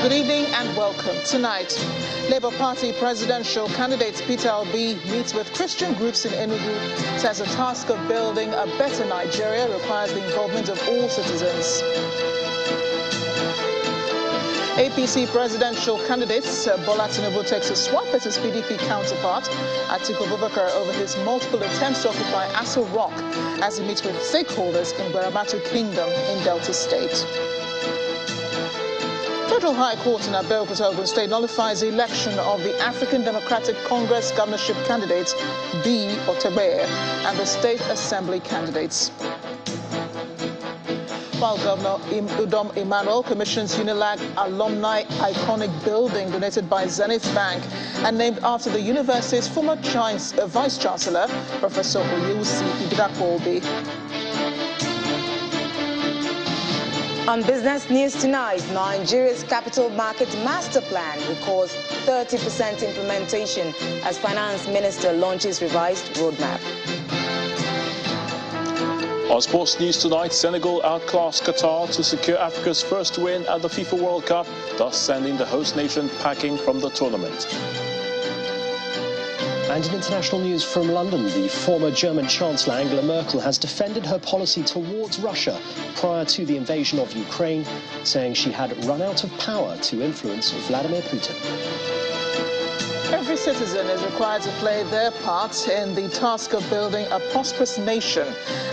Good evening and welcome. Tonight, Labour Party presidential candidate Peter Obi meets with Christian groups in Enugu, says the task of building a better Nigeria requires the involvement of all citizens. APC presidential candidate Bola Tinubu takes a swap at his PDP counterpart Atiku Abubakar over his multiple attempts to occupy Aso Rock as he meets with stakeholders in Gwaramatu Kingdom in Delta State. Federal High Court in Abeokuta, Ogun State nullifies the election of the African Democratic Congress governorship candidates B. Otebe and the State Assembly candidates. While Governor Udom Emmanuel commissions Unilag Alumni Iconic Building donated by Zenith Bank and named after the university's former Vice-Chancellor, Professor Oyewusi Ibidapo-Obi. On business news tonight, Nigeria's capital market master plan records 30% implementation as Finance Minister launches revised roadmap. On sports news tonight, Senegal outclassed Qatar to secure Africa's first win at the FIFA World Cup, thus sending the host nation packing from the tournament. And in international news from London, the former German Chancellor Angela Merkel has defended her policy towards Russia prior to the invasion of Ukraine, saying she had run out of power to influence Vladimir Putin. Every citizen is required to play their part in the task of building a prosperous nation,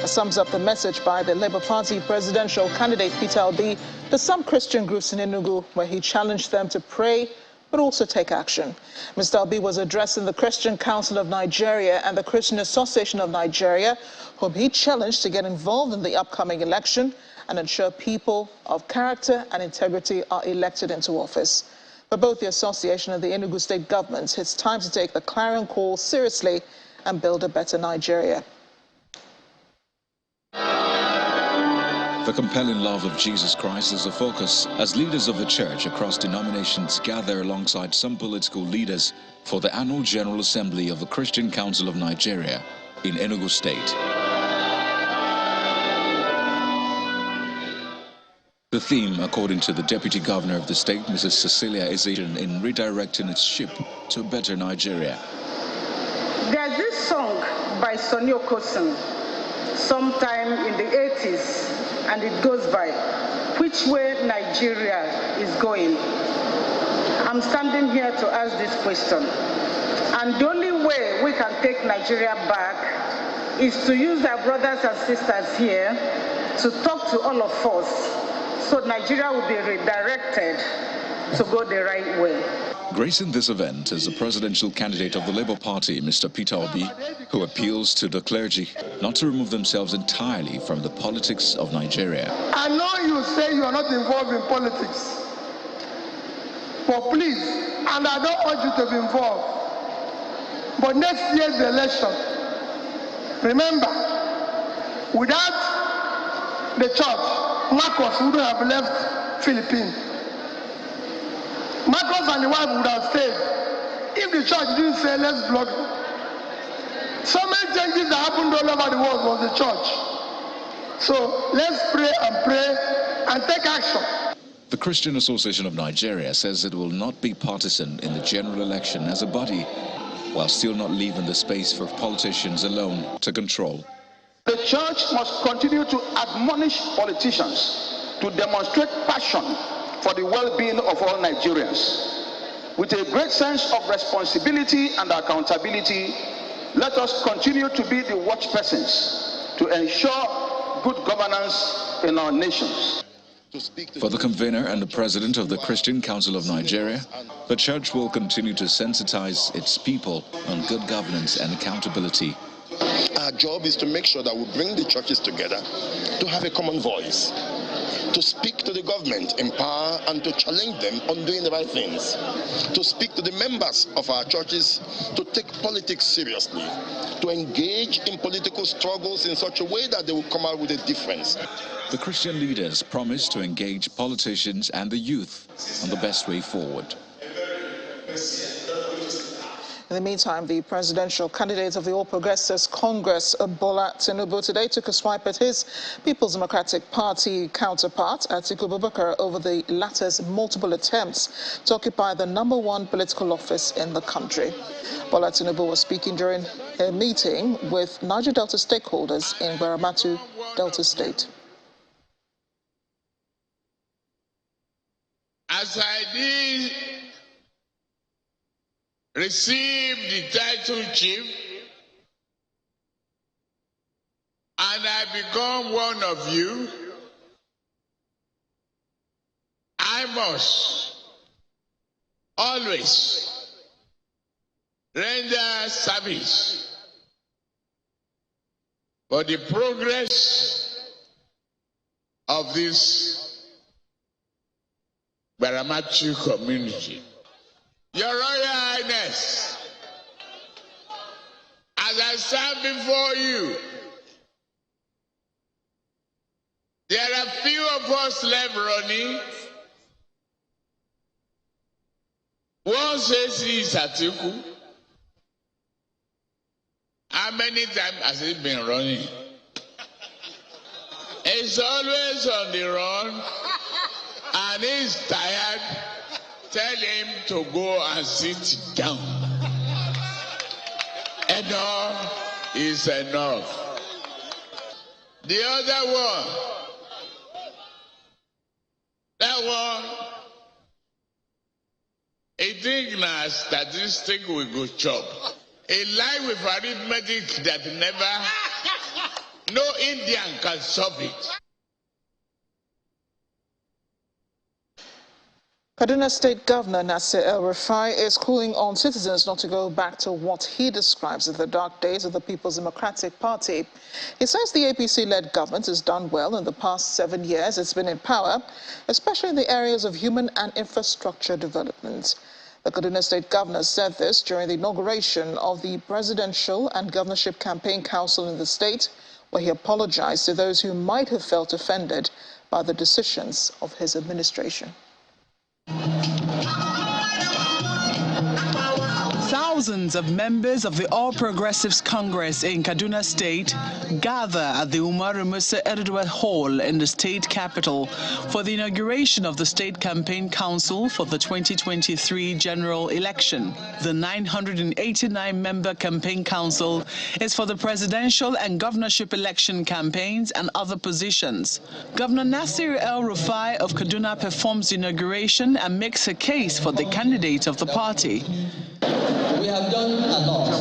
sums up the message by the Labour Party presidential candidate Peter Obi to some Christian groups in Enugu, where he challenged them to pray but also take action. Mr. Obi was addressing the Christian Council of Nigeria and the Christian Association of Nigeria, whom he challenged to get involved in the upcoming election and ensure people of character and integrity are elected into office. For both the association and the Enugu state government, it's time to take the clarion call seriously and build a better Nigeria. The compelling love of Jesus Christ is the focus as leaders of the church across denominations gather alongside some political leaders for the annual General Assembly of the Christian Council of Nigeria in Enugu State. The theme, according to the Deputy Governor of the state, Mrs. Cecilia, is in redirecting its ship to a better Nigeria. There's this song by Sonny Okosun sometime in the 80s, and it goes by, "Which way Nigeria is going?" I'm standing here to ask this question. And the only way we can take Nigeria back is to use our brothers and sisters here to talk to all of us, so Nigeria will be redirected to go the right way. Gracing this event is the presidential candidate of the Labour Party, Mr. Peter Obi, who appeals to the clergy not to remove themselves entirely from the politics of Nigeria. I know you say you are not involved in politics, but please, and I don't want you to be involved, but next year's election, remember, without the church, Marcos wouldn't have left Philippines. Marcos and the wife would have stayed if the church didn't say let's block them. So many changes that happened all over the world was the church. So let's pray and take action. The Christian Association of Nigeria says it will not be partisan in the general election as a body, while still not leaving the space for politicians alone to control. The church must continue to admonish politicians to demonstrate passion for the well-being of all Nigerians. With a great sense of responsibility and accountability, let us continue to be the watchpersons to ensure good governance in our nations. For the convener and the president of the Christian Council of Nigeria, the church will continue to sensitize its people on good governance and accountability. Our job is to make sure that we bring the churches together to have a common voice, to speak to the government in power and to challenge them on doing the right things, to speak to the members of our churches to take politics seriously, to engage in political struggles in such a way that they will come out with a difference. The Christian leaders promise to engage politicians and the youth on the best way forward. In the meantime, the presidential candidate of the All Progressives Congress, Bola Tinubu, today took a swipe at his People's Democratic Party counterpart, Atiku Abubakar, over the latter's multiple attempts to occupy the #1 political office in the country. Bola Tinubu was speaking during a meeting with Niger Delta stakeholders in Gwaramatu, Delta State. As I did receive the title chief and I become one of you, I must always render service for the progress of this Gwaramatu community. Your Royal Highness, as I stand before you, there are few of us left running. One says he is Atiku. How many times has he been running? He's always on the run and he's tired. Tell him to go and sit down. Enough is enough. The other one, that one, he thinks now statistic we go chop. A lie with arithmetic that no Indian can solve it. Kaduna State Governor Nasir El-Rufai is calling on citizens not to go back to what he describes as the dark days of the People's Democratic Party. He says the APC-led government has done well in the past 7 years it's been in power, especially in the areas of human and infrastructure development. The Kaduna State Governor said this during the inauguration of the Presidential and Governorship Campaign Council in the state, where he apologized to those who might have felt offended by the decisions of his administration. Thousands of members of the All Progressives Congress in Kaduna State gather at the Umaru Musa Erdogan Hall in the state capital for the inauguration of the State Campaign Council for the 2023 general election. The 989-member campaign council is for the presidential and governorship election campaigns and other positions. Governor Nasir El-Rufai of Kaduna performs the inauguration and makes a case for the candidate of the party. We have done a lot,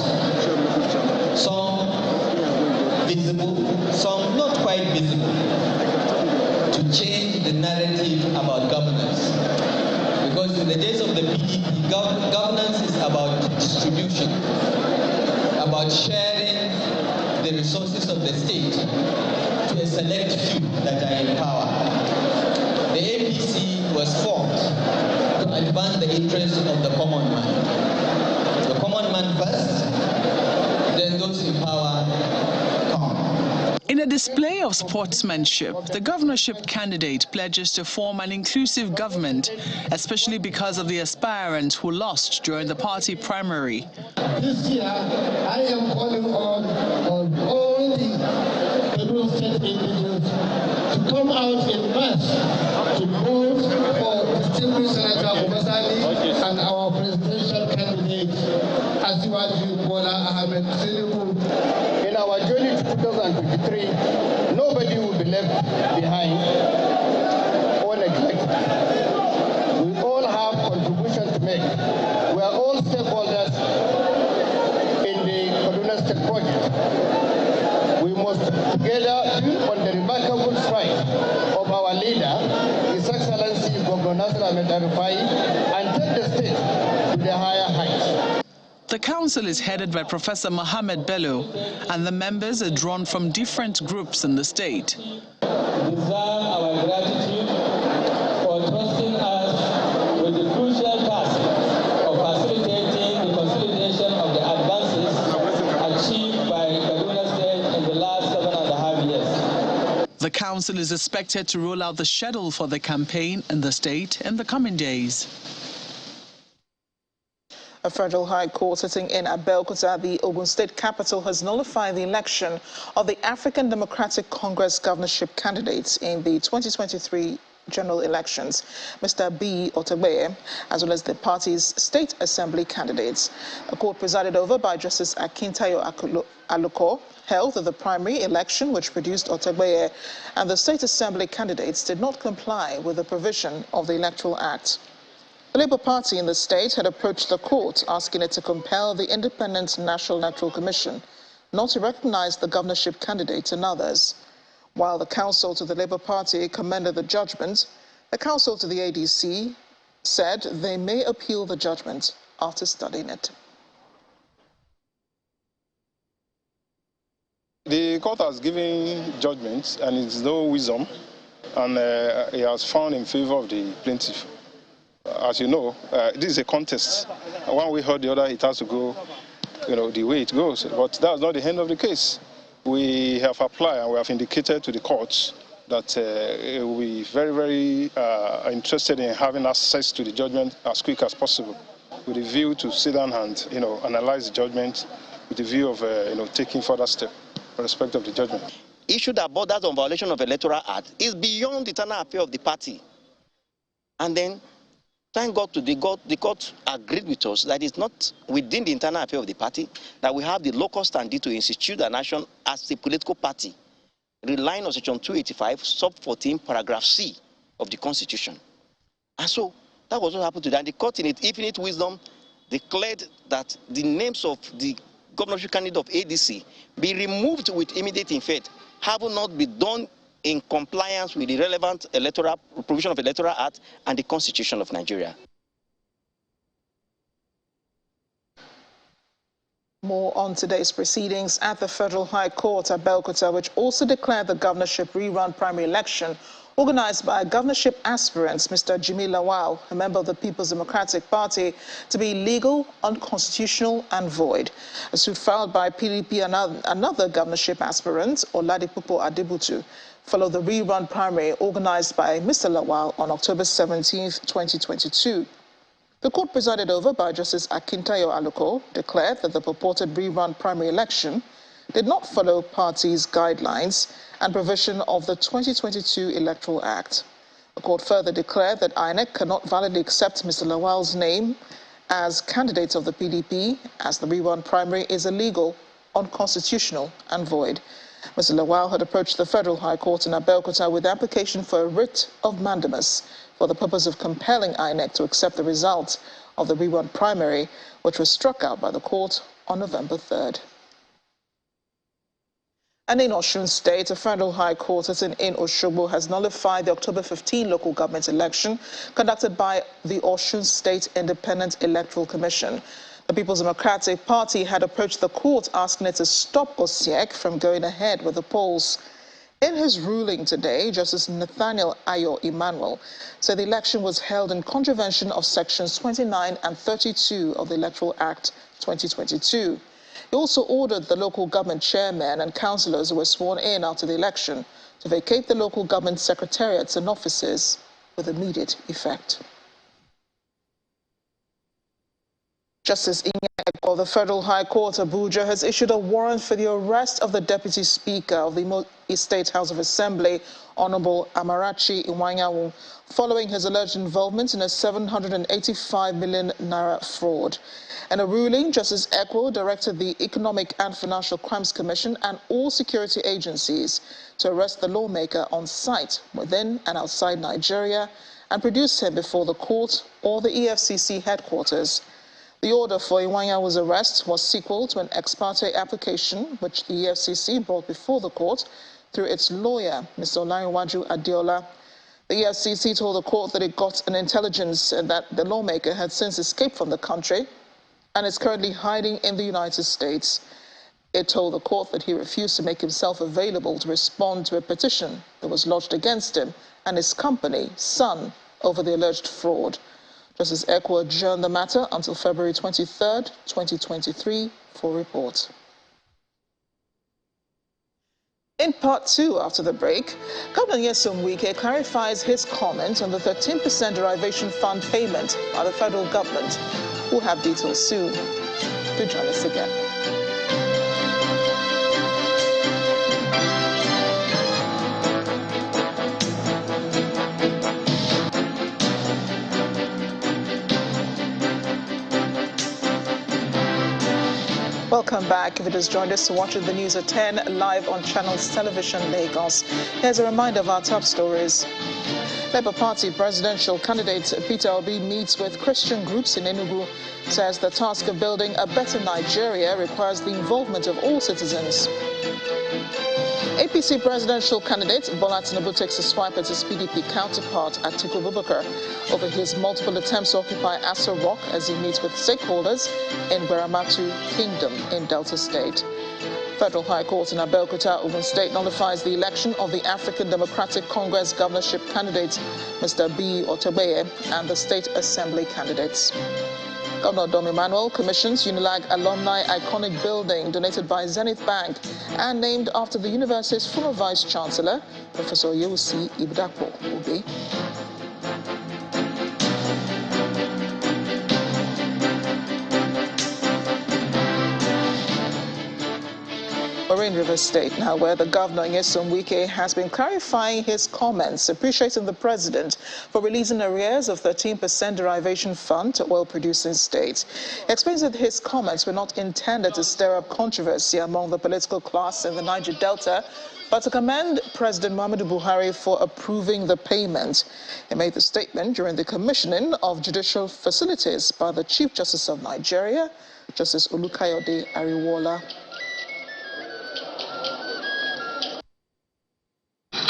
some visible, some not quite visible, to change the narrative about governance. Because in the days of the PDP, governance is about distribution, about sharing the resources of the state to a select few that are in power. The APC was formed to advance the interests of the common man. The common man first, then those in power come. In a display of sportsmanship, the governorship candidate pledges to form an inclusive government, especially because of the aspirant who lost during the party primary. This year, I am calling on all the Federal State individuals to come out in mass to vote for distinguished Senator Obasani and our presidential candidate, Asiwaju Bola Ahmed Tinubu. In our journey to 2023, nobody will be left behind or neglected. We all have contribution to make. We are all stakeholders in the Kaduna State project. We must together build on the remarkable stride of our leader, His Excellency Governor Nasir Ahmed El-Rufai, and take the state to the higher heights. The council is headed by Professor Mohammed Bello, and the members are drawn from different groups in the state. We deserve our gratitude for trusting us with the crucial task of facilitating the consolidation of the advances achieved by Kaduna State in the last 7.5 years. The council is expected to roll out the schedule for the campaign in the state in the coming days. A federal high court sitting in Abeokuta, the Ogun State capital, has nullified the election of the African Democratic Congress governorship candidates in the 2023 general elections, Mr. B. Otegbeye, as well as the party's state assembly candidates. A court presided over by Justice Akintayo Aluko held that the primary election, which produced Otegbeye and the state assembly candidates, did not comply with the provision of the Electoral Act. The Labour Party in the state had approached the court asking it to compel the Independent National Electoral Commission not to recognize the governorship candidates and others. While the counsel to the Labour Party commended the judgment, the counsel to the ADC said they may appeal the judgment after studying it. The court has given judgment and it's no wisdom, and it has found in favor of the plaintiff. As you know, this is a contest. One way or the other, it has to go, the way it goes. But that's not the end of the case. We have applied and we have indicated to the courts that we will be very, very interested in having access to the judgment as quick as possible, with a view to sit down and, analyze the judgment with the view of, taking further steps in respect of the judgment. Issue that borders on violation of Electoral Act is beyond the internal affair of the party. And then, thank God the court agreed with us that it's not within the internal affair of the party, that we have the local standing to institute the nation as a political party, relying on Section 285, sub 14, paragraph C of the Constitution. And so, that was what happened to that. And the court, in its infinite wisdom, declared that the names of the governorship candidate of ADC be removed with immediate effect, having not been done in compliance with the relevant provision of Electoral Act and the Constitution of Nigeria. More on today's proceedings at the Federal High Court Abeokuta, which also declared the governorship rerun primary election organized by governorship aspirants, Mr. Jimmy Lawal, a member of the People's Democratic Party, to be illegal, unconstitutional and void. A suit filed by PDP and another governorship aspirant, Oladipupo Adebutu, followed the rerun primary organized by Mr. Lawal on October 17, 2022. The court presided over by Justice Akintayo Aluko declared that the purported rerun primary election did not follow party's guidelines and provision of the 2022 Electoral Act. The court further declared that INEC cannot validly accept Mr. Lawal's name as candidate of the PDP, as the rerun primary is illegal, unconstitutional and void. Mr. Lawal had approached the Federal High Court in Abeokuta with application for a writ of mandamus for the purpose of compelling INEC to accept the result of the rerun primary, which was struck out by the court on November 3rd. And in Osun State, a Federal High Court sitting in Osogbo has nullified the October 15 local government election conducted by the Osun State Independent Electoral Commission. The People's Democratic Party had approached the court asking it to stop OSIEC from going ahead with the polls. In his ruling today, Justice Nathaniel Ayo Emmanuel said the election was held in contravention of Sections 29 and 32 of the Electoral Act 2022. He also ordered the local government chairmen and councillors who were sworn in after the election to vacate the local government secretariats and offices with immediate effect. Justice Inyeko of the Federal High Court Abuja has issued a warrant for the arrest of the Deputy Speaker of the Imo State House of Assembly, Honorable Amarachi Iwanyawu, following his alleged involvement in a 785 million naira fraud. In a ruling, Justice Ekwo directed the Economic and Financial Crimes Commission and all security agencies to arrest the lawmaker on site within and outside Nigeria and produce him before the court or the EFCC headquarters. The order for Iwanyawu's arrest was sequel to an ex parte application which the EFCC brought before the court through its lawyer, Mr. Olaniwaju Adeola. The EFCC told the court that it got an intelligence that the lawmaker had since escaped from the country and is currently hiding in the United States. It told the court that he refused to make himself available to respond to a petition that was lodged against him and his company, Sun, over the alleged fraud. Justice Ekwo adjourned the matter until February 23rd, 2023 for report. In part two, after the break, Governor Nyesom Wike clarifies his comment on the 13% derivation fund payment by the federal government. We'll have details soon. Do join us again. Welcome back. If you just joined us to watch the news at 10 live on Channels Television Lagos, here's a reminder of our top stories. Labour Party presidential candidate Peter Obi meets with Christian groups in Enugu, says the task of building a better Nigeria requires the involvement of all citizens. APC presidential candidate Bola Tinubu takes a swipe at his PDP counterpart Atiku Abubakar over his multiple attempts to occupy Aso Rock as he meets with stakeholders in Gwaramatu Kingdom in Delta State. Federal High Court in Abeokuta, Ogun State nullifies the election of the African Democratic Congress governorship candidate Mr. B. Otobeye and the State Assembly candidates. Governor Dom Emmanuel commissions Unilag Alumni Iconic Building donated by Zenith Bank and named after the university's former Vice Chancellor, Professor Yewusi Ibdakpo Obe. We're in River State now, where the governor, Nyesom Wike, has been clarifying his comments, appreciating the president for releasing arrears of 13% derivation fund to oil-producing states. He explains that his comments were not intended to stir up controversy among the political class in the Niger Delta, but to commend President Muhammadu Buhari for approving the payment. He made the statement during the commissioning of judicial facilities by the Chief Justice of Nigeria, Justice Olukayode Ariwola.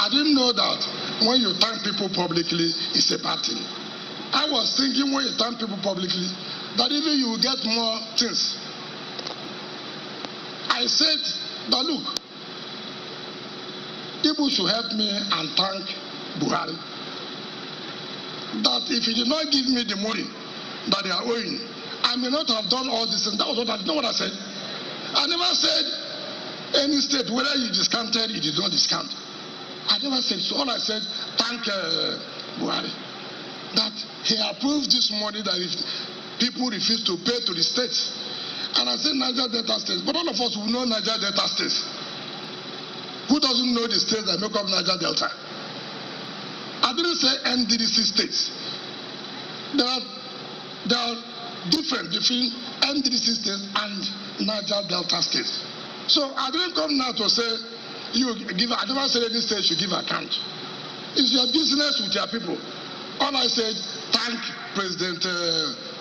I didn't know that when you thank people publicly, it's a bad thing. I was thinking when you thank people publicly, that even you will get more things. I said that look, people should help me and thank Buhari. That if he did not give me the money that they are owing, I may not have done all this. And that was what you know what I said? I never said any state, whether you discounted, you did not discount. I never said so. All I said, thank Buhari, that he approved this money that if people refuse to pay to the states. And I said Niger Delta states, but all of us will know Niger Delta states. Who doesn't know the states that make up Niger Delta? I didn't say NDDC states. There are different between NDDC states and Niger Delta states. So I didn't come now to say, I never said any state should give account. It's your business with your people. All I said, thank President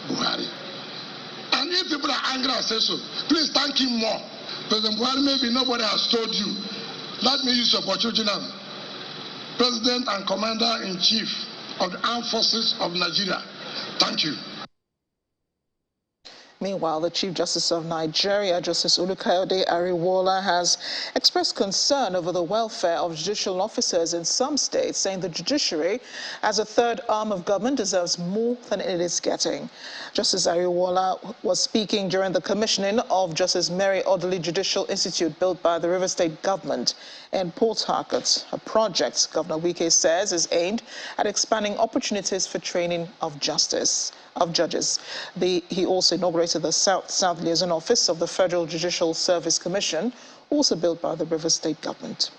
Buhari. And if people are angry, I say so. Please thank him more. President Buhari, maybe nobody has told you. Let me use the opportunity now. President and Commander-in-Chief of the Armed Forces of Nigeria, thank you. Meanwhile, the Chief Justice of Nigeria, Justice Olukayode Ariwola, has expressed concern over the welfare of judicial officers in some states, saying the judiciary, as a third arm of government, deserves more than it is getting. Justice Ariwola was speaking during the commissioning of Justice Mary Odili Judicial Institute built by the River State government in Port Harcourt, a project Governor Wike says is aimed at expanding opportunities for training of judges. He also inaugurated the South Liaison Office of the Federal Judicial Service Commission, also built by the River State government.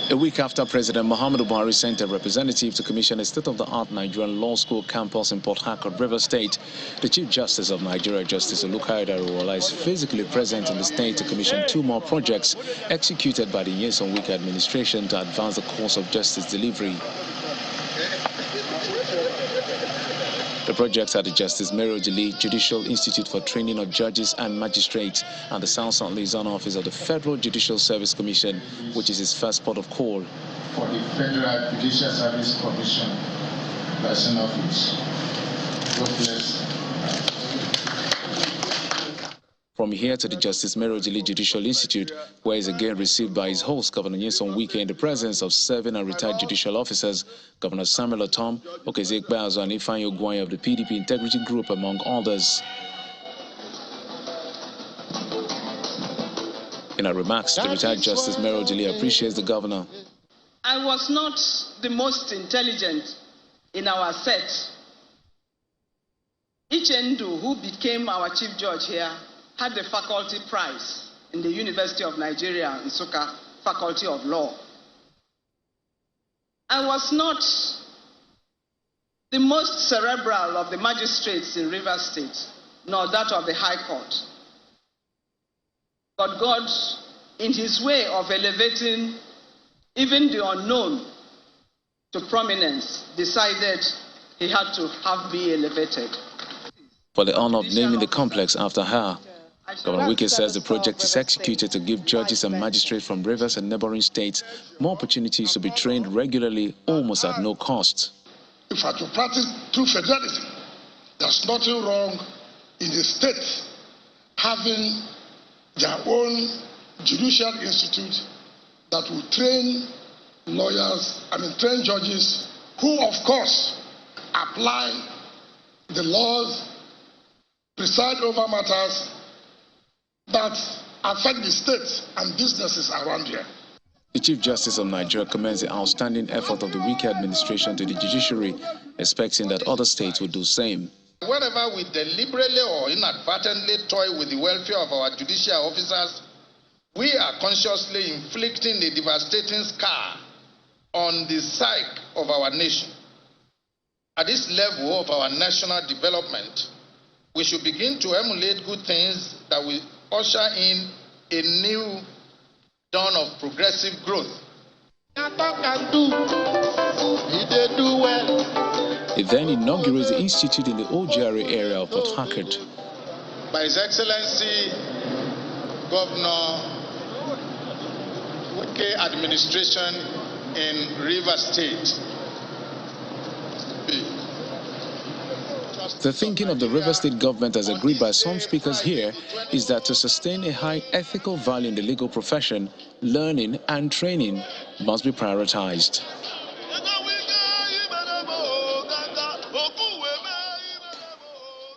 A week after President Muhammadu Buhari sent a representative to commission a state-of-the-art Nigerian law school campus in Port Harcourt, River State, the Chief Justice of Nigeria, Justice Olukayode Ariwola, is physically present in the state to commission 2 more projects executed by the Nyesom Wike administration to advance the course of justice delivery. The projects are the Justice Mary Odili Judicial Institute for Training of Judges and Magistrates and the South Liaison Office of the Federal Judicial Service Commission, which is its first port of call. For the Federal Judicial Service Commission, Liaison Office. God bless. From here to the Justice Mary Odili Judicial Institute, where he is again received by his host, Governor Nyesom Wike, in the presence of serving and retired judicial officers, Governor Samuel Otom, Okezekwe Azo, and Ifeanyi Ogwuanyi of the PDP Integrity Group, among others. In her remarks, the retired Justice Mary Odili appreciates the governor. I was not the most intelligent in our set, Ichendu, who became our chief judge here, had the faculty prize in the University of Nigeria, Nsukka, Faculty of Law. I was not the most cerebral of the magistrates in Rivers State, nor that of the High Court. But God, in his way of elevating even the unknown to prominence, decided he had to have me elevated. For the honor of naming the complex after her, Governor Wike says the project is executed to give judges and magistrates from Rivers and neighboring states more opportunities to be trained regularly, almost at no cost. If I to practice true federalism, there's nothing wrong in the state having their own judicial institute that will train lawyers, train judges who, of course, apply the laws, preside over matters that affect the state and businesses around here. The Chief Justice of Nigeria commends the outstanding effort of the Wike administration to the judiciary, expecting that other states will do the same. Wherever we deliberately or inadvertently toy with the welfare of our judicial officers, we are consciously inflicting a devastating scar on the psyche of our nation. At this level of our national development, we should begin to emulate good things that will usher in a new dawn of progressive growth. He then inaugurates the institute in the Owerri area of Port Harcourt. By His Excellency Governor Wike administration in Rivers State. The thinking of the Rivers State government, as agreed by some speakers here, is that to sustain a high ethical value in the legal profession, learning and training must be prioritized.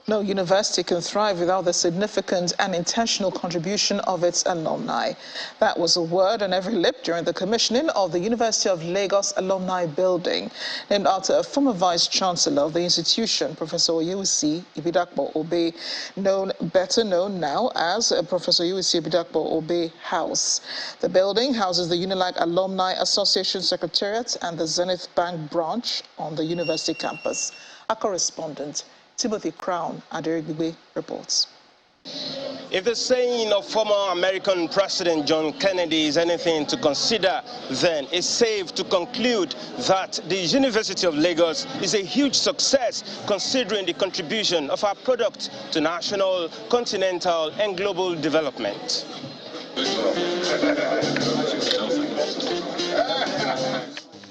No university can thrive without the significant and intentional contribution of its alumni. That was a word on every lip during the commissioning of the University of Lagos Alumni Building, named after a former Vice-Chancellor of the institution, Professor Oyewusi Ibidakpo-Obe, better known now as Professor Oyewusi Ibidakpo-Obe House. The building houses the Unilag Alumni Association Secretariat and the Zenith Bank branch on the university campus. Our correspondent, Timothy Crown Aderigbe reports. If the saying of former American President John Kennedy is anything to consider, then it's safe to conclude that the University of Lagos is a huge success considering the contribution of our product to national, continental, and global development.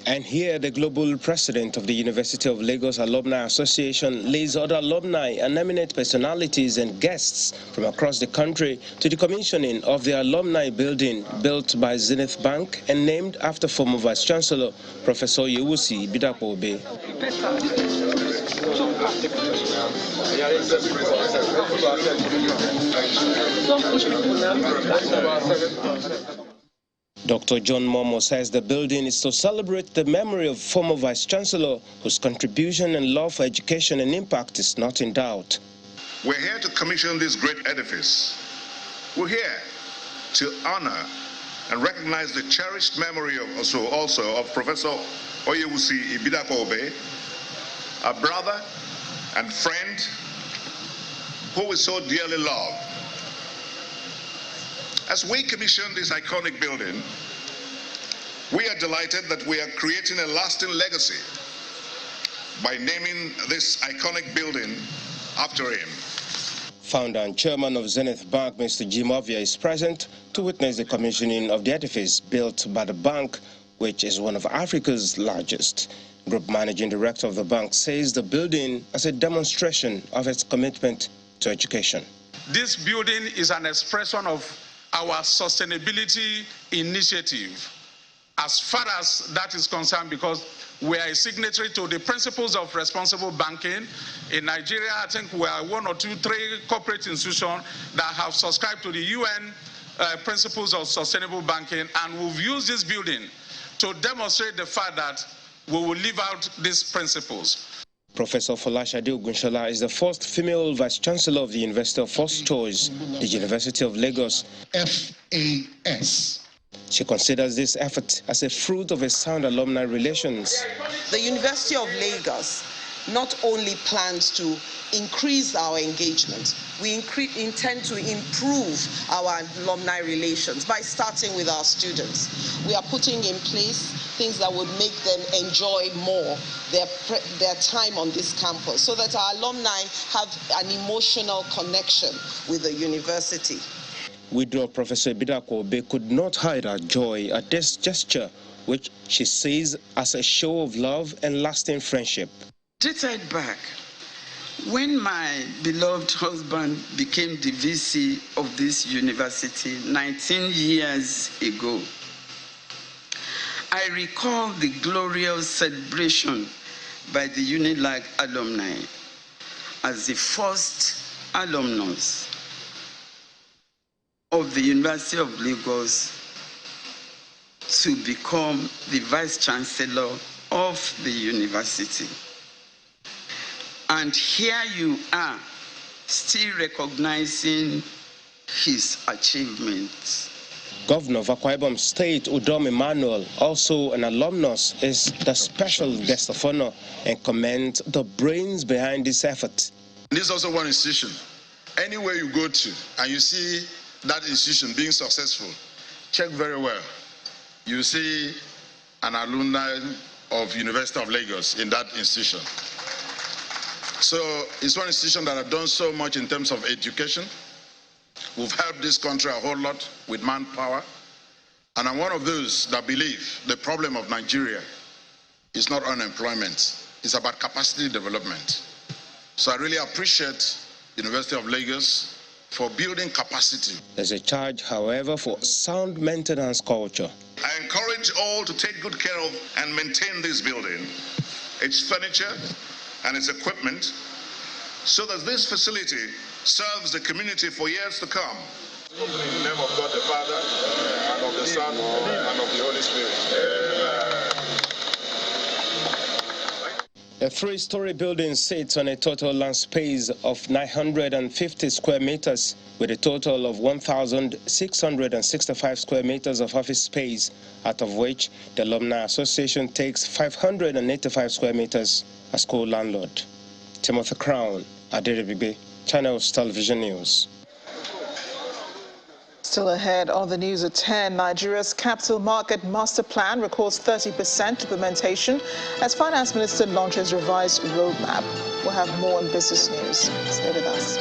And here, the global president of the University of Lagos Alumni Association lays other alumni and eminent personalities and guests from across the country to the commissioning of the alumni building built by Zenith Bank and named after former Vice-Chancellor Professor Oyewusi Ibidakpo-Obe. Dr. John Momo says the building is to celebrate the memory of former Vice-Chancellor whose contribution and love for education and impact is not in doubt. We're here to commission this great edifice. We're here to honor and recognize the cherished memory of Professor Oyewusi Ibidakpo-Obe, a brother and friend who we so dearly love. As we commission this iconic building, we are delighted that we are creating a lasting legacy by naming this iconic building after him. Founder and chairman of Zenith Bank, Mr. Jim Ovia, is present to witness the commissioning of the edifice built by the bank, which is one of Africa's largest. Group managing director of the bank says the building is a demonstration of its commitment to education. This building is an expression of our sustainability initiative as far as that is concerned, because we are a signatory to the principles of responsible banking. In Nigeria, I think we are 1 or 2, 3 corporate institutions that have subscribed to the UN principles of sustainable banking, and we've used this building to demonstrate the fact that we will live out these principles. Professor Folashade Ogunshola is the first female vice-chancellor of the University of First Choice, the University of Lagos. FAS. She considers this effort as a fruit of a sound alumni relations. The University of Lagos not only plans to increase our engagement, we intend to improve our alumni relations by starting with our students. We are putting in place things that would make them enjoy more their time on this campus so that our alumni have an emotional connection with the university. Widow Professor Ibidako Obe could not hide her joy at this gesture, which she sees as a show of love and lasting friendship. Dated back, when my beloved husband became the VC of this university 19 years ago, I recall the glorious celebration by the UNILAG alumni as the first alumnus of the University of Lagos to become the Vice Chancellor of the university. And here you are, still recognizing his achievements. Governor of Akwa Ibom State, Udom Emmanuel, also an alumnus, is the special guest of honor and commends the brains behind this effort. This is also one institution. Anywhere you go to and you see that institution being successful, check very well. You see an alumni of University of Lagos in that institution. So it's one institution that have done so much in terms of education. We've helped this country a whole lot with manpower. And I'm one of those that believe the problem of Nigeria is not unemployment. It's about capacity development. So I really appreciate the University of Lagos for building capacity. There's a charge, however, for sound maintenance culture. I encourage all to take good care of and maintain this building, its furniture and its equipment, so that this facility serves the community for years to come. In the name of God the Father, and of the Son, and of the Holy Spirit. A three-story building sits on a total land space of 950 square meters, with a total of 1,665 square meters of office space, out of which the Alumni Association takes 585 square meters as co-landlord. Timothy Crown, Adiribigbe, Channels Television News. Still ahead on the news at 10, Nigeria's capital market master plan records 30% implementation as Finance Minister launches revised roadmap. We'll have more in business news. Stay with us.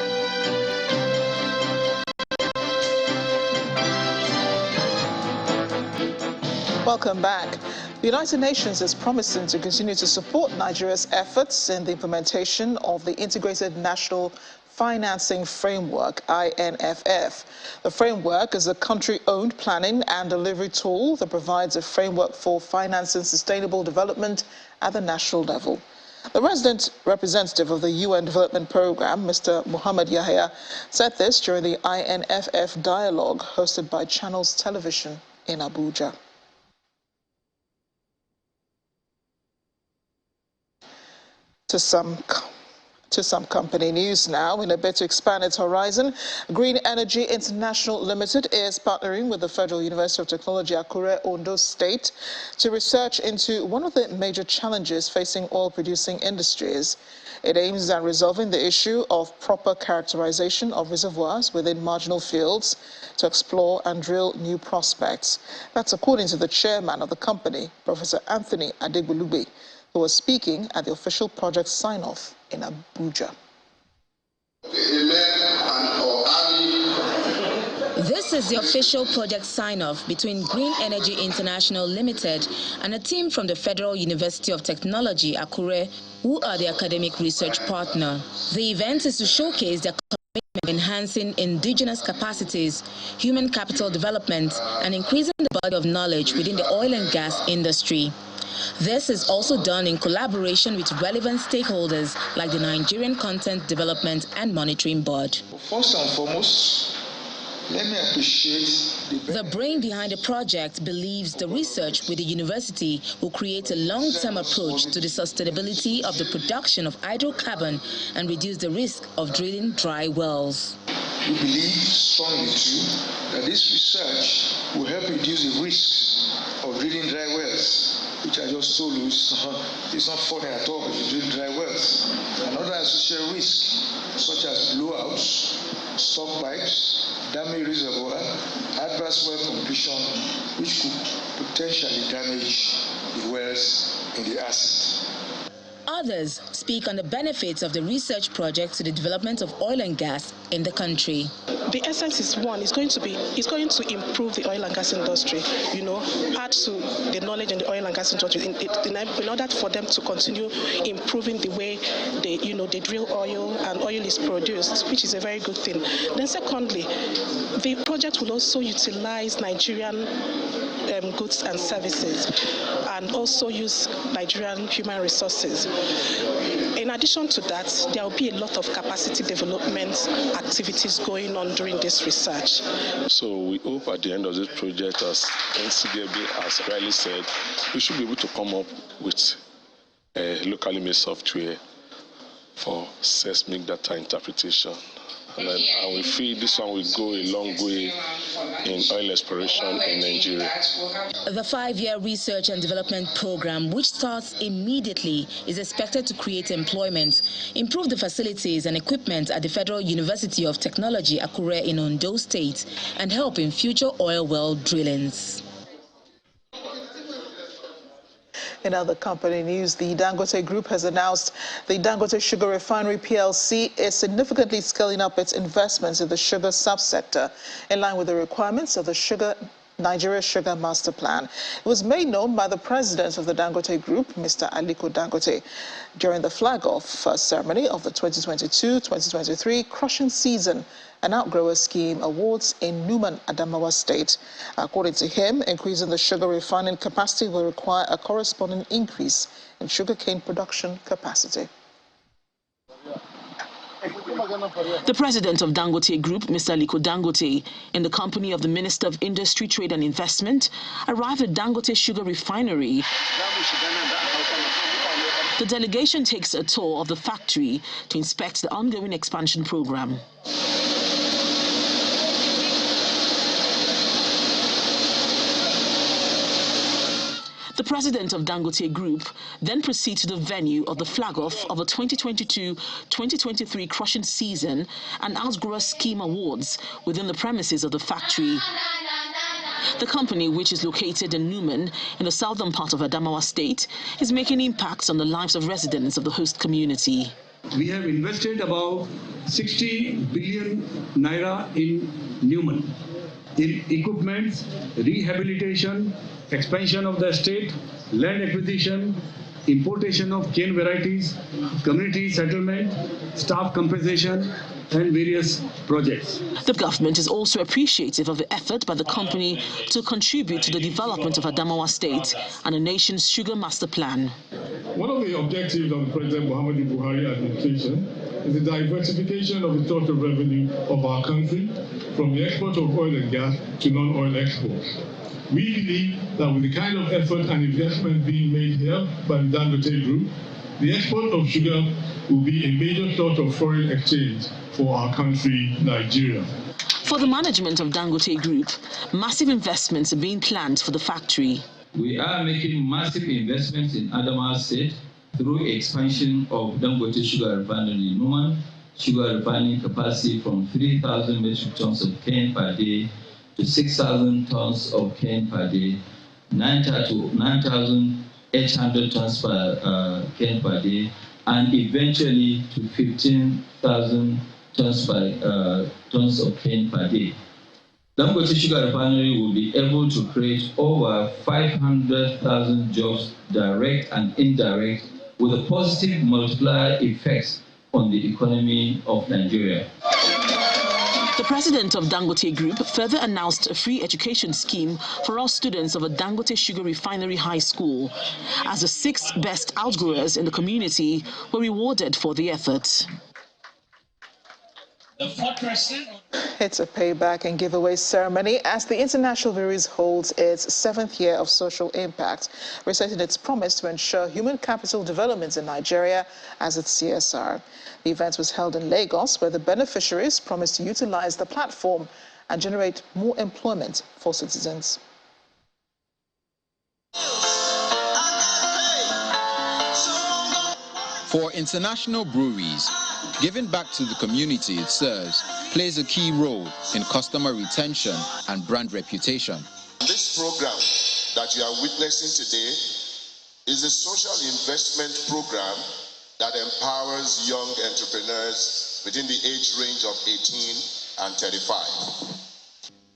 Welcome back. The United Nations is promising to continue to support Nigeria's efforts in the implementation of the Integrated National Financing Framework, INFF. The framework is a country-owned planning and delivery tool that provides a framework for financing sustainable development at the national level. The resident representative of the UN Development Programme, Mr. Muhammad Yahya, said this during the INFF dialogue hosted by Channels Television in Abuja. To some company news now. In a bid to expand its horizon, Green Energy International Limited is partnering with the Federal University of Technology, Akure, Ondo State, to research into one of the major challenges facing oil-producing industries. It aims at resolving the issue of proper characterization of reservoirs within marginal fields to explore and drill new prospects. That's according to the chairman of the company, Professor Anthony Adegbulube, who was speaking at the official project sign-off in Abuja. This is the official project sign-off between Green Energy International Limited and a team from the Federal University of Technology, Akure, who are the academic research partner. The event is to showcase their commitment to enhancing indigenous capacities, human capital development, and increasing the body of knowledge within the oil and gas industry. This is also done in collaboration with relevant stakeholders like the Nigerian Content Development and Monitoring Board. First and foremost, Let me appreciate the brain behind the project believes the research with the university will create a long-term approach to the sustainability of the production of hydrocarbon and reduce the risk of drilling dry wells. We believe strongly too that this research will help reduce the risks of drilling dry wells, which I just told you it's not funny at all if you drill dry wells. Another associated risk, such as blowouts, stock pipes, damaged reservoir, adverse well completion, which could potentially damage the wells in the asset. Others speak on the benefits of the research project to the development of oil and gas in the country. The essence is one, it's going to improve the oil and gas industry, add to the knowledge in the oil and gas industry in order for them to continue improving the way they drill oil and oil is produced, which is a very good thing. Then secondly, the project will also utilize Nigerian goods and services and also use Nigerian human resources. In addition to that, there will be a lot of capacity development activities going on during this research. So we hope at the end of this project, as NCDB has rightly said, we should be able to come up with a locally made software for seismic data interpretation. And we feel this one will go a long way in oil exploration in Nigeria. The 5-year research and development program, which starts immediately, is expected to create employment, improve the facilities and equipment at the Federal University of Technology, Akure in Ondo State, and help in future oil well drillings. In other company news, the Dangote Group has announced the Dangote Sugar Refinery PLC is significantly scaling up its investments in the sugar subsector in line with the requirements of the Nigeria Sugar Master Plan. It was made known by the president of the Dangote Group, Mr. Aliko Dangote, during the flag-off ceremony of the 2022-2023 crushing season and outgrower scheme awards in Numan, Adamawa State. According to him, increasing the sugar refining capacity will require a corresponding increase in sugarcane production capacity. The president of Dangote Group, Mr. Aliko Dangote, in the company of the Minister of Industry, Trade and Investment, arrived at Dangote Sugar Refinery. The delegation takes a tour of the factory to inspect the ongoing expansion program. The president of Dangote Group then proceeds to the venue of the flag-off of the 2022-2023 crushing season and outgrower scheme awards within the premises of the factory. The company, which is located in Numan, in the southern part of Adamawa State, is making impacts on the lives of residents of the host community. We have invested about 60 billion naira in Numan, in equipment, rehabilitation, expansion of the estate, land acquisition, importation of cane varieties, community settlement, staff compensation, and various projects. The government is also appreciative of the effort by the company to contribute to the development of Adamawa State and the nation's sugar master plan. One of the objectives of the President Muhammadu Buhari administration is the diversification of the total revenue of our country from the export of oil and gas to non-oil exports. We believe that with the kind of effort and investment being made here by the Dangote Group, the export of sugar will be a major source of foreign exchange for our country, Nigeria. For the management of Dangote Group, massive investments are being planned for the factory. We are making massive investments in Adamawa State through expansion of Dangote Sugar Refinery in Numan, sugar refining capacity from 3,000 metric tons of cane per day to 6,000 tons of cane per day, 9,800 tons per cane per day, and eventually to 15,000 tons of cane per day. Dangote Sugar Refinery will be able to create over 500,000 jobs, direct and indirect, with a positive multiplier effects on the economy of Nigeria. The president of Dangote Group further announced a free education scheme for all students of a Dangote Sugar Refinery High School, as the 6 best outgrowers in the community were rewarded for the effort. The fourth person. It's a payback and giveaway ceremony as the International Breweries holds its 7th year of social impact, reciting its promise to ensure human capital development in Nigeria as its CSR. The event was held in Lagos, where the beneficiaries promised to utilize the platform and generate more employment for citizens. For international breweries, giving back to the community it serves plays a key role in customer retention and brand reputation. This program that you are witnessing today is a social investment program that empowers young entrepreneurs within the age range of 18 and 35.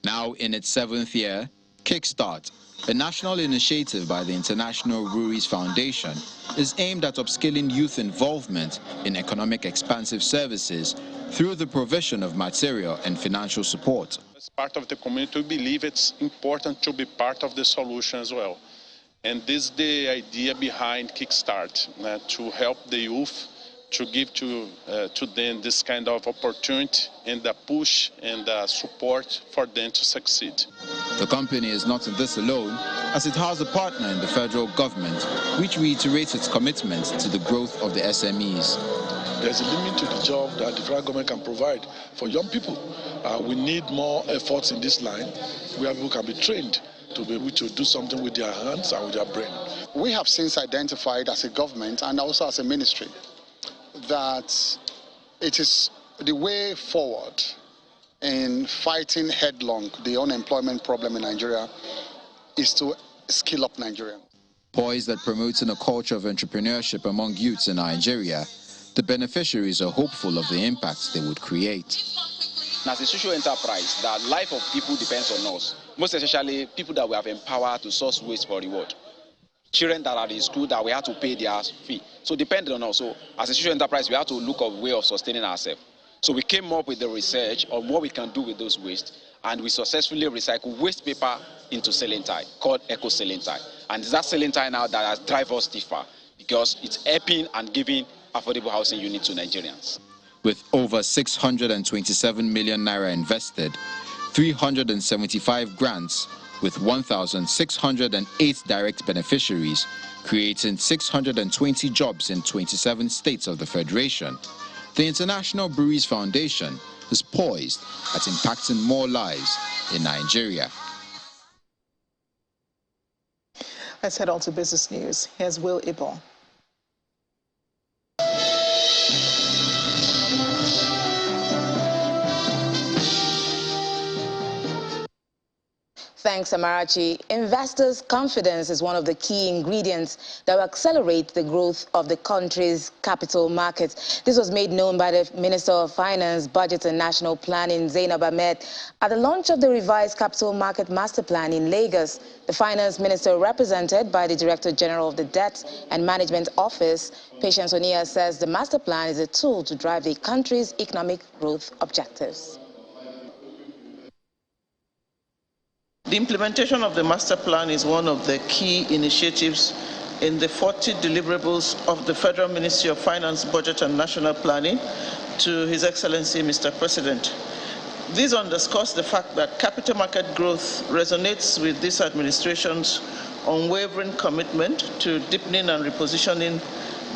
Now in its 7th year, Kickstart, a national initiative by the International Breweries Foundation, is aimed at upskilling youth involvement in economic expansive services through the provision of material and financial support. As part of the community, we believe it's important to be part of the solution as well. And this is the idea behind Kickstart, to help the youth, to give to them this kind of opportunity and the push and the support for them to succeed. The company is not in this alone, as it has a partner in the federal government, which reiterates its commitment to the growth of the SMEs. There's a limit to the job that the federal government can provide for young people. We need more efforts in this line, where people can be trained to be able to do something with their hands and with their brain. We have since identified as a government and also as a ministry that it is the way forward in fighting headlong the unemployment problem in Nigeria is to skill up Nigerians. Poised at promoting a culture of entrepreneurship among youths in Nigeria, the beneficiaries are hopeful of the impacts they would create. As a social enterprise, the life of people depends on us, most especially people that we have empowered to source waste for reward. Children that are in school that we have to pay their fee. So depending on us, so as a social enterprise, we have to look at a way of sustaining ourselves. So we came up with the research on what we can do with those waste, and we successfully recycle waste paper into selling tie, called eco selling tie. And it's that selling tie now that has driven us stiffer, because it's helping and giving affordable housing units to Nigerians. With over 627 million naira invested, 375 grants, with 1,608 direct beneficiaries, creating 620 jobs in 27 states of the Federation, the International Breweries Foundation is poised at impacting more lives in Nigeria. Let's head on to business news. Here's Will Ibon. Thanks, Amarachi. Investors' confidence is one of the key ingredients that will accelerate the growth of the country's capital markets. This was made known by the Minister of Finance, Budget and National Planning, Zainab Ahmed, at the launch of the revised Capital Market Master Plan in Lagos. The Finance Minister, represented by the Director General of the Debt and Management Office, Patience Onia, says the Master Plan is a tool to drive the country's economic growth objectives. The implementation of the master plan is one of the key initiatives in the 40 deliverables of the Federal Ministry of Finance, Budget and National Planning to His Excellency, Mr. President. This underscores the fact that capital market growth resonates with this administration's unwavering commitment to deepening and repositioning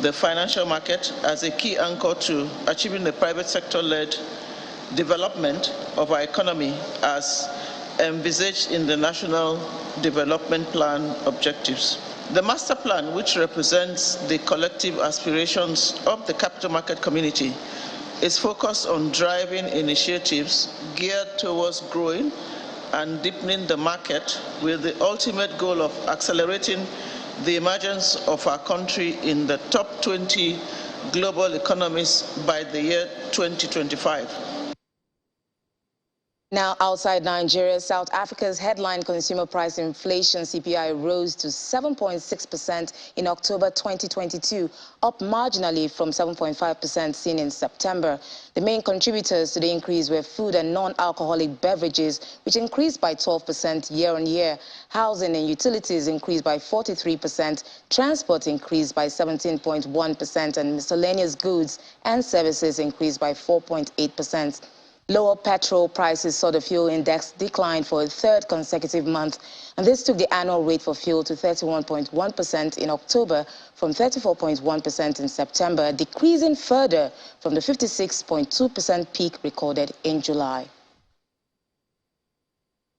the financial market as a key anchor to achieving the private sector-led development of our economy as envisaged in the National Development Plan objectives. The master plan, which represents the collective aspirations of the capital market community, is focused on driving initiatives geared towards growing and deepening the market with the ultimate goal of accelerating the emergence of our country in the top 20 global economies by the year 2025. Now, outside Nigeria, South Africa's headline consumer price inflation, CPI, rose to 7.6% in October 2022, up marginally from 7.5% seen in September. The main contributors to the increase were food and non-alcoholic beverages, which increased by 12% year-on-year. Housing and utilities increased by 43%, transport increased by 17.1%, and miscellaneous goods and services increased by 4.8%. Lower petrol prices saw the fuel index decline for a third consecutive month, and this took the annual rate for fuel to 31.1% in October from 34.1% in September, decreasing further from the 56.2% peak recorded in July.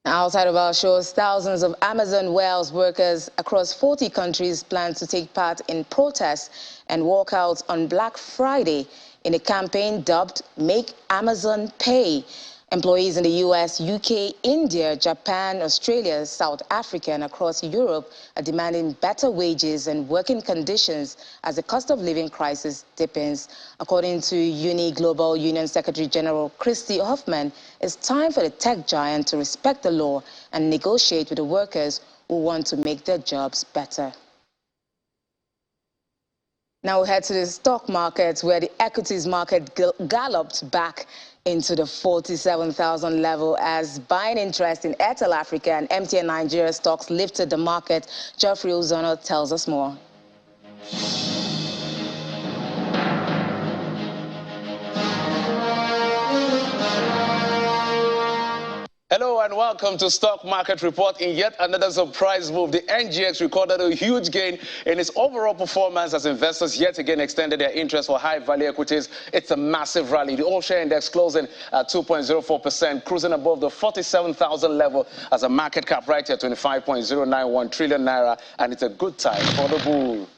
Outside of our shores, thousands of Amazon warehouse workers across 40 countries plan to take part in protests and walkouts on Black Friday in a campaign dubbed Make Amazon Pay. Employees in the US, UK, India, Japan, Australia, South Africa, and across Europe are demanding better wages and working conditions as the cost of living crisis deepens. According to Uni Global Union Secretary General Christy Hoffman, it's time for the tech giant to respect the law and negotiate with the workers who want to make their jobs better. Now we head to the stock markets, where the equities market galloped back into the 47,000 level as buying interest in Airtel Africa and MTN Nigeria stocks lifted the market. Geoffrey Ozono tells us more. Hello and welcome to Stock Market Report. In yet another surprise move, the NGX recorded a huge gain in its overall performance as investors yet again extended their interest for high-value equities. It's a massive rally. The all-share index closing at 2.04%, cruising above the 47,000 level as a market cap right here, 25.091 trillion naira, and it's a good time for the bull.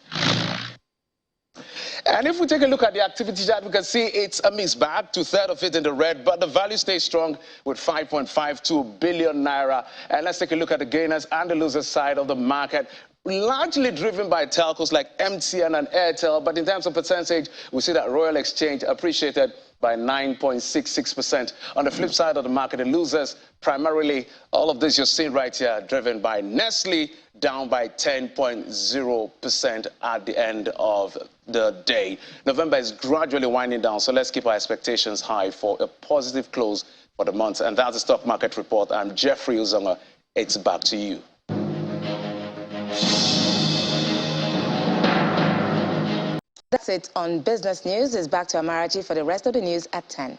And if we take a look at the activity chart, we can see it's a mixed bag, two-thirds of it in the red, but the value stays strong with 5.52 billion naira. And let's take a look at the gainers and the losers side of the market, largely driven by telcos like MTN and Airtel. But in terms of percentage, we see that Royal Exchange appreciated by 9.66%. On the flip side of the market, the losers, primarily all of this you're seeing right here, driven by Nestle, down by 10.0% at the end of the day. November is gradually winding down, so let's keep our expectations high for a positive close for the month. And that's the Stock Market Report. I'm Geoffrey Ozono. It's back to you. That's it on business news. It's back to Amarachi for the rest of the news at 10.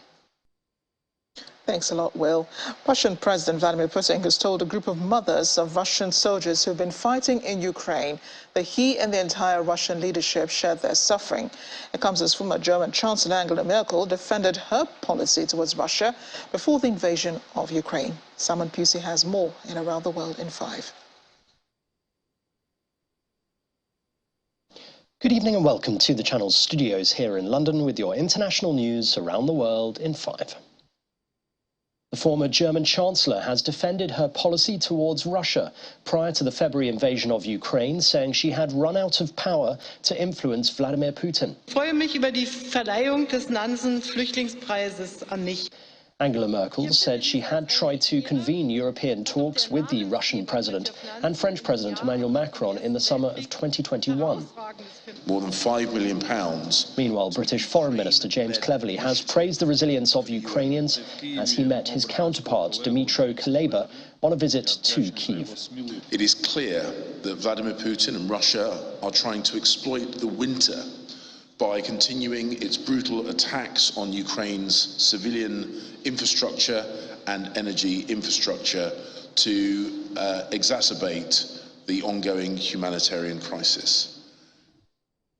Thanks a lot, Will. Russian President Vladimir Putin has told a group of mothers of Russian soldiers who've been fighting in Ukraine that he and the entire Russian leadership shared their suffering. It comes as former German Chancellor Angela Merkel defended her policy towards Russia before the invasion of Ukraine. Simon Pusey has more in Around the World in 5. Good evening and welcome to the channel's studios here in London with your international news around the world in 5. The former German Chancellor has defended her policy towards Russia prior to the February invasion of Ukraine, saying she had run out of power to influence Vladimir Putin. Ich freue mich über die Verleihung des Nansen-Flüchtlingspreises an mich. Angela Merkel said she had tried to convene European talks with the Russian president and French President Emmanuel Macron in the summer of 2021. More than £5 million. Meanwhile, British Foreign Minister James Cleverly has praised the resilience of Ukrainians as he met his counterpart Dmytro Kuleba on a visit to Kyiv. It is clear that Vladimir Putin and Russia are trying to exploit the winter by continuing its brutal attacks on Ukraine's civilian infrastructure and energy infrastructure to exacerbate the ongoing humanitarian crisis.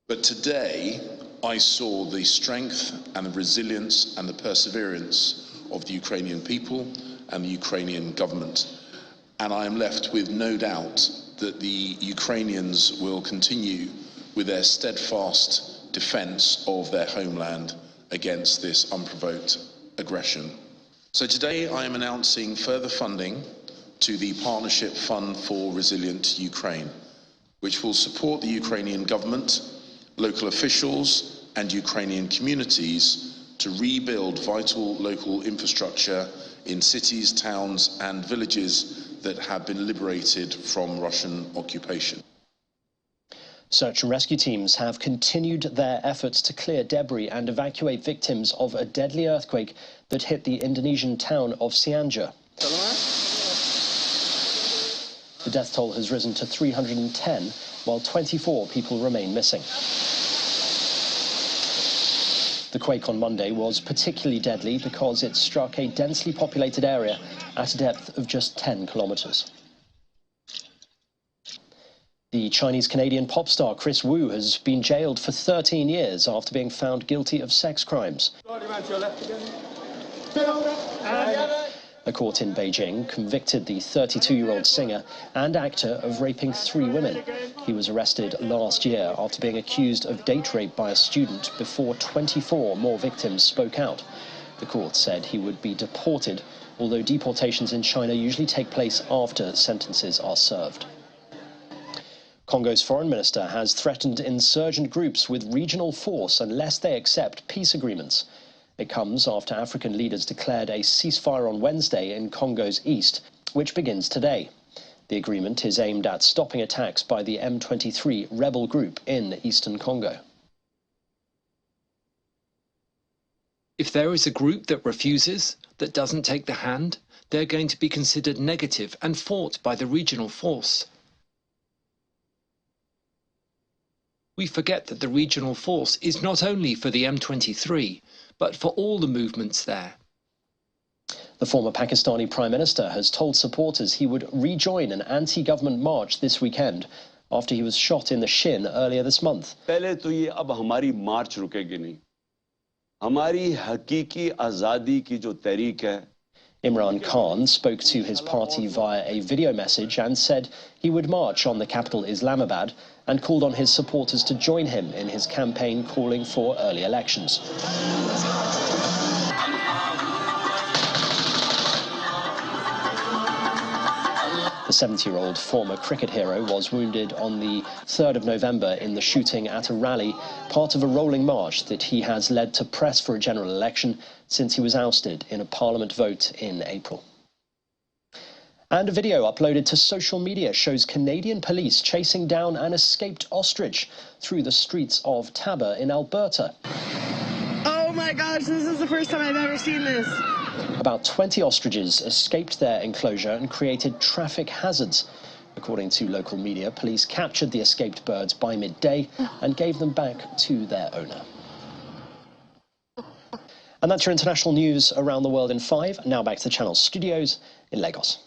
But today, I saw the strength and the resilience and the perseverance of the Ukrainian people and the Ukrainian government. And I am left with no doubt that the Ukrainians will continue with their steadfast defense of their homeland against this unprovoked aggression. So today I am announcing further funding to the Partnership Fund for Resilient Ukraine, which will support the Ukrainian government, local officials and Ukrainian communities to rebuild vital local infrastructure in cities, towns and villages that have been liberated from Russian occupation. Search and rescue teams have continued their efforts to clear debris and evacuate victims of a deadly earthquake that hit the Indonesian town of Cianjur. The death toll has risen to 310, while 24 people remain missing. The quake on Monday was particularly deadly because it struck a densely populated area at a depth of just 10 kilometers. The Chinese-Canadian pop star Chris Wu has been jailed for 13 years after being found guilty of sex crimes. A court in Beijing convicted the 32-year-old singer and actor of raping 3 women. He was arrested last year after being accused of date rape by a student before 24 more victims spoke out. The court said he would be deported, although deportations in China usually take place after sentences are served. Congo's foreign minister has threatened insurgent groups with regional force unless they accept peace agreements. It comes after African leaders declared a ceasefire on Wednesday in Congo's east, which begins today. The agreement is aimed at stopping attacks by the M23 rebel group in eastern Congo. If there is a group that refuses, that doesn't take the hand, they're going to be considered negative and fought by the regional force. We forget that the regional force is not only for the M23, but for all the movements there. The former Pakistani Prime Minister has told supporters he would rejoin an anti-government march this weekend after he was shot in the shin earlier this month. पहले तो ये अब हमारी मार्च रुकेगी नहीं. हमारी हकीकी आज़ादी की जो तहरीक है. Imran Khan spoke to his party via a video message and said he would march on the capital Islamabad and called on his supporters to join him in his campaign calling for early elections. The 70-year-old former cricket hero was wounded on the 3rd of November in the shooting at a rally, part of a rolling march that he has led to press for a general election since he was ousted in a parliament vote in April. And a video uploaded to social media shows Canadian police chasing down an escaped ostrich through the streets of Taba in Alberta. Oh my gosh, this is the first time I've ever seen this. About 20 ostriches escaped their enclosure and created traffic hazards. According to local media, police captured the escaped birds by midday and gave them back to their owner. And that's your international news around the world in 5. Now back to the channel's studios in Lagos.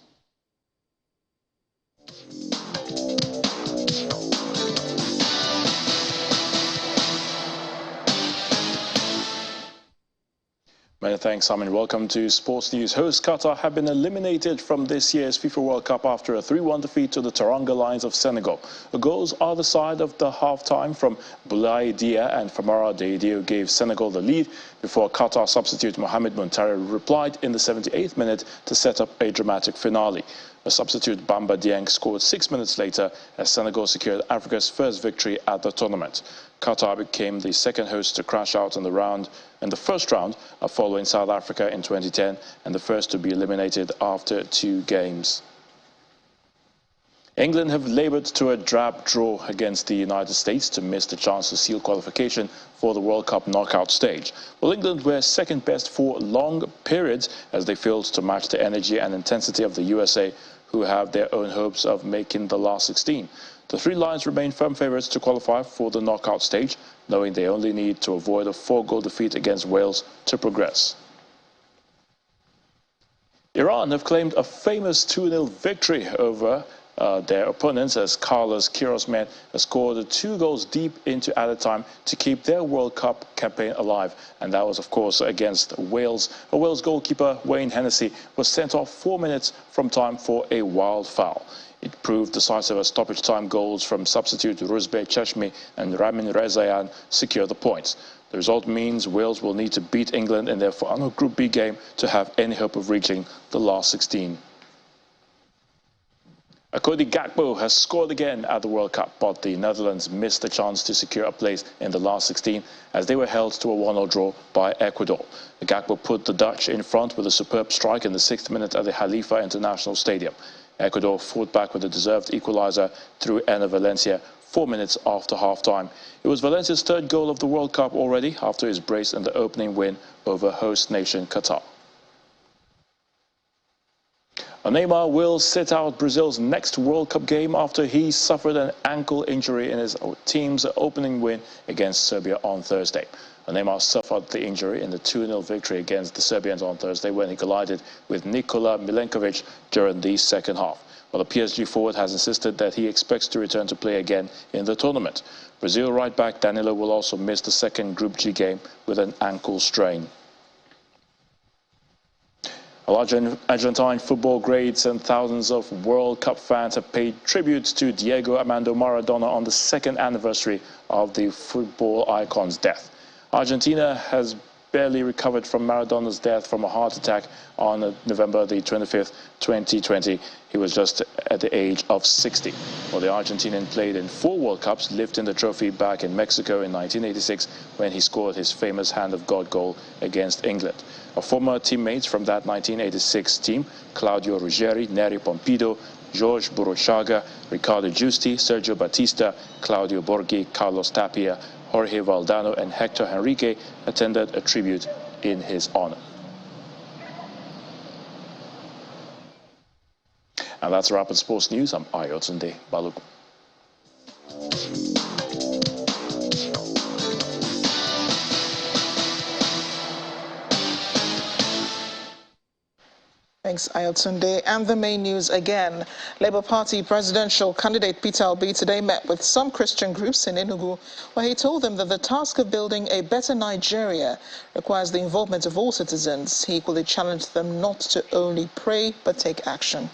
Many thanks, Simon. Welcome to Sports News. Host Qatar have been eliminated from this year's FIFA World Cup after a 3-1 defeat to the Teranga Lions of Senegal. The goals either side of the half-time from Boulaye Dia and Famara Diédhiou gave Senegal the lead before Qatar substitute Mohamed Montari replied in the 78th minute to set up a dramatic finale. A substitute Bamba Dieng scored 6 minutes later as Senegal secured Africa's first victory at the tournament. Qatar became the second host to crash out in the first round following South Africa in 2010 and the first to be eliminated after 2 games. England have laboured to a drab draw against the United States to miss the chance to seal qualification for the World Cup knockout stage. Well, England were second best for long periods as they failed to match the energy and intensity of the USA, who have their own hopes of making the last 16. The Three Lions remain firm favourites to qualify for the knockout stage, knowing they only need to avoid a 4-goal defeat against Wales to progress. Iran have claimed a famous 2-0 victory over their opponents as Carlos Queiroz men scored 2 goals deep into added time to keep their World Cup campaign alive. And that was, of course, against Wales. Wales goalkeeper Wayne Hennessy was sent off 4 minutes from time for a wild foul. It proved decisive as stoppage time goals from substitute Rusbeh Cheshmi and Ramin Rezayan secured the points. The result means Wales will need to beat England in their final Group B game to have any hope of reaching the last 16. Cody Gakpo has scored again at the World Cup, but the Netherlands missed the chance to secure a place in the last 16 as they were held to a 1-0 draw by Ecuador. Gakpo put the Dutch in front with a superb strike in the 6th minute at the Khalifa International Stadium. Ecuador fought back with a deserved equaliser through Enner Valencia 4 minutes after half-time. It was Valencia's 3rd goal of the World Cup already after his brace in the opening win over host nation Qatar. Neymar will sit out Brazil's next World Cup game after he suffered an ankle injury in his team's opening win against Serbia on Thursday. Neymar suffered the injury in the 2-0 victory against the Serbians on Thursday when he collided with Nikola Milenkovic during the second half. Well, the PSG forward has insisted that he expects to return to play again in the tournament. Brazil right back Danilo will also miss the second Group G game with an ankle strain. Argentine football greats and thousands of World Cup fans have paid tribute to Diego Armando Maradona on the second anniversary of the football icon's death. Argentina has barely recovered from Maradona's death from a heart attack on November the 25th, 2020. He was just at the age of 60. Well, the Argentinian played in 4 World Cups, lifting the trophy back in Mexico in 1986 when he scored his famous Hand of God goal against England. Former teammates from that 1986 team, Claudio Ruggeri, Neri Pompido, Jorge Burruchaga, Ricardo Giusti, Sergio Batista, Claudio Borghi, Carlos Tapia, Jorge Valdano and Hector Henrique attended a tribute in his honor. And that's Rapid Sports News. I'm Ayotunde Balogun. Thanks, Ayotunde. And the main news again. Labour Party presidential candidate Peter Obi today met with some Christian groups in Enugu, where he told them that the task of building a better Nigeria requires the involvement of all citizens. He equally challenged them not to only pray, but take action.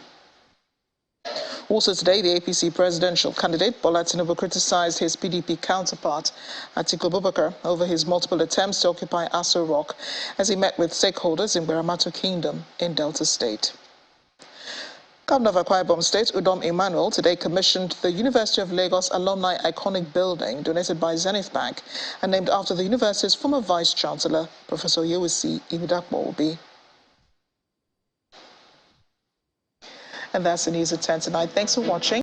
Also today, the APC presidential candidate Bola Tinubu criticized his PDP counterpart, Atiku Abubakar, over his multiple attempts to occupy Aso Rock as he met with stakeholders in Baramato Kingdom in Delta State. Governor of Akwa Ibom State, Udom Emmanuel, today commissioned the University of Lagos Alumni Iconic Building donated by Zenith Bank and named after the university's former Vice-Chancellor, Professor Yewusi Ibidapo Obi. And that's the news at 10 tonight. Thanks for watching.